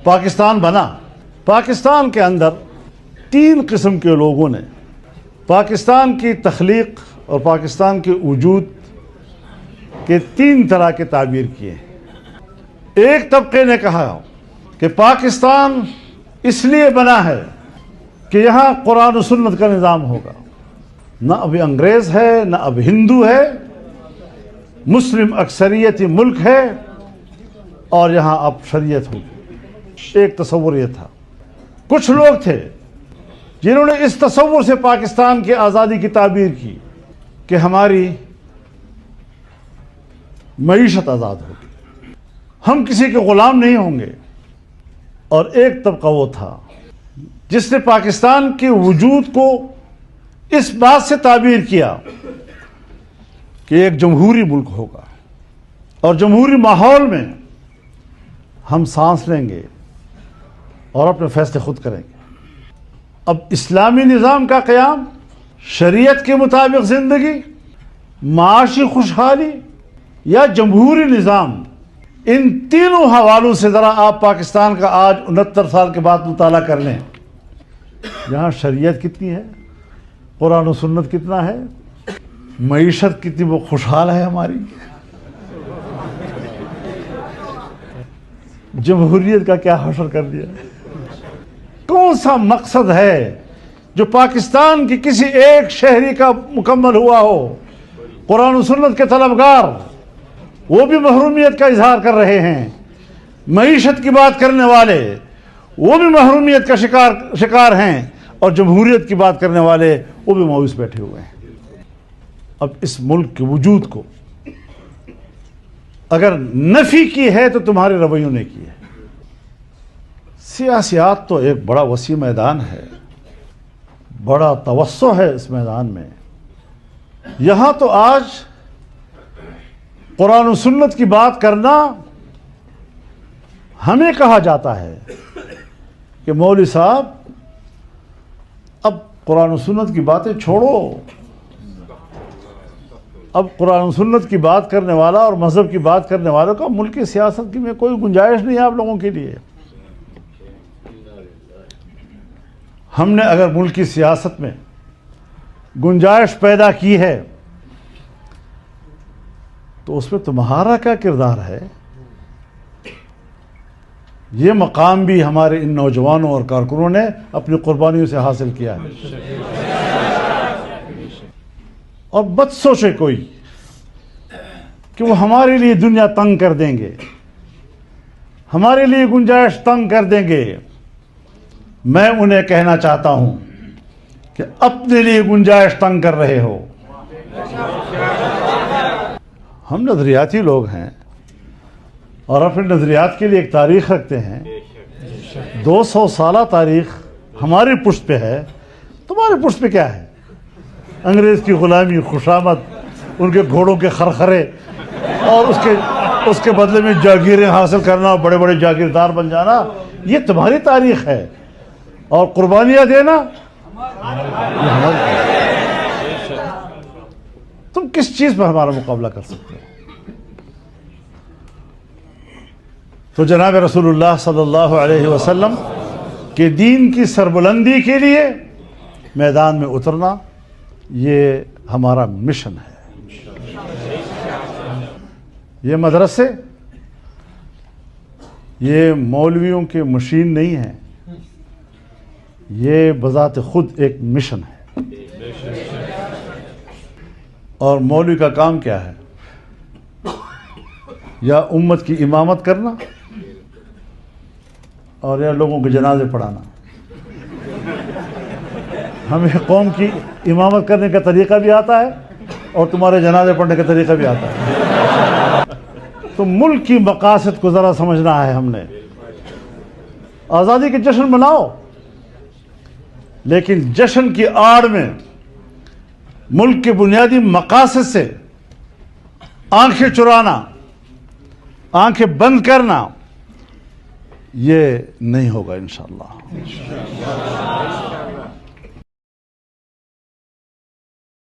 پاکستان بنا. پاکستان کے اندر 3 قسم کے لوگوں نے پاکستان کی تخلیق اور پاکستان کے وجود کے 3 طرح کے تعبیر کیے. ایک طبقے نے کہا کہ پاکستان اس لیے بنا ہے کہ یہاں قرآن و سنت کا نظام ہوگا. نہ اب انگریز ہے، نہ اب ہندو ہے، مسلم اکثریتی ملک ہے اور یہاں اب شریعت ہوگی. ایک تصور یہ تھا. کچھ لوگ تھے جنہوں نے اس تصور سے پاکستان کی آزادی کی تعبیر کی کہ ہماری معیشت آزاد ہوگی، ہم کسی کے غلام نہیں ہوں گے. اور ایک طبقہ وہ تھا جس نے پاکستان کے وجود کو اس بات سے تعبیر کیا کہ ایک جمہوری ملک ہوگا اور جمہوری ماحول میں ہم سانس لیں گے اور اپنے فیصلے خود کریں گے. اب اسلامی نظام کا قیام، شریعت کے مطابق زندگی، معاشی خوشحالی یا جمہوری نظام، ان تینوں حوالوں سے ذرا آپ پاکستان کا آج 69 سال کے بعد مطالعہ کر لیں. یہاں شریعت کتنی ہے، قرآن و سنت کتنا ہے، معیشت کتنی وہ خوشحال ہے ہماری. جمہوریت کا کیا حشر کر دیا. کون سا مقصد ہے جو پاکستان کی کسی ایک شہری کا مکمل ہوا ہو؟ قرآن و سنت کے طلبگار وہ بھی محرومیت کا اظہار کر رہے ہیں، معیشت کی بات کرنے والے وہ بھی محرومیت کا شکار ہیں، اور جمہوریت کی بات کرنے والے وہ بھی مایوس بیٹھے ہوئے ہیں. اب اس ملک کے وجود کو اگر نفی کی ہے تو تمہارے رویوں نے کی ہے. سیاسیات تو ایک بڑا وسیع میدان ہے، بڑا توسع ہے اس میدان میں. یہاں تو آج قرآن و سنت کی بات کرنا ہمیں کہا جاتا ہے کہ مولوی صاحب اب قرآن و سنت کی باتیں چھوڑو، اب قرآن و سنت کی بات کرنے والا اور مذہب کی بات کرنے والوں کا ملکی سیاست کی میں کوئی گنجائش نہیں ہے آپ لوگوں کے لیے. ہم نے اگر ملکی سیاست میں گنجائش پیدا کی ہے تو اس میں تمہارا کیا کردار ہے؟ یہ مقام بھی ہمارے ان نوجوانوں اور کارکنوں نے اپنی قربانیوں سے حاصل کیا ہے. اور مت سوچے کوئی کہ وہ ہمارے لیے دنیا تنگ کر دیں گے، ہمارے لیے گنجائش تنگ کر دیں گے. میں انہیں کہنا چاہتا ہوں کہ اپنے لیے گنجائش تنگ کر رہے ہو. ہم نظریاتی لوگ ہیں اور اپنے نظریات کے لیے ایک تاریخ رکھتے ہیں. 200 سالہ تاریخ ہماری پشت پہ ہے. تمہاری پشت پہ کیا ہے؟ انگریز کی غلامی، خوشامد، ان کے گھوڑوں کے خرخرے اور اس کے بدلے میں جاگیریں حاصل کرنا، بڑے بڑے جاگیردار بن جانا، یہ تمہاری تاریخ ہے. اور قربانیاں دینا یہ ہماری. تم کس چیز پر ہمارا مقابلہ کر سکتے ہو؟ تو جناب رسول اللہ صلی اللہ علیہ وسلم کے دین کی سربلندی کے لیے میدان میں اترنا یہ ہمارا مشن ہے. یہ مدرسے یہ مولویوں کے مشین نہیں ہیں، یہ بذات خود ایک مشن ہے. اور مولوی کا کام کیا ہے؟ یا امت کی امامت کرنا اور یا لوگوں کے جنازے پڑھانا. ہمیں قوم کی امامت کرنے کا طریقہ بھی آتا ہے اور تمہارے جنازے پڑھنے کا طریقہ بھی آتا ہے. تو ملک کی مقاصد کو ذرا سمجھنا ہے. ہم نے آزادی کے جشن مناؤ، لیکن جشن کی آڑ میں ملک کے بنیادی مقاصد سے آنکھیں چرانا، آنکھیں بند کرنا یہ نہیں ہوگا انشاءاللہ.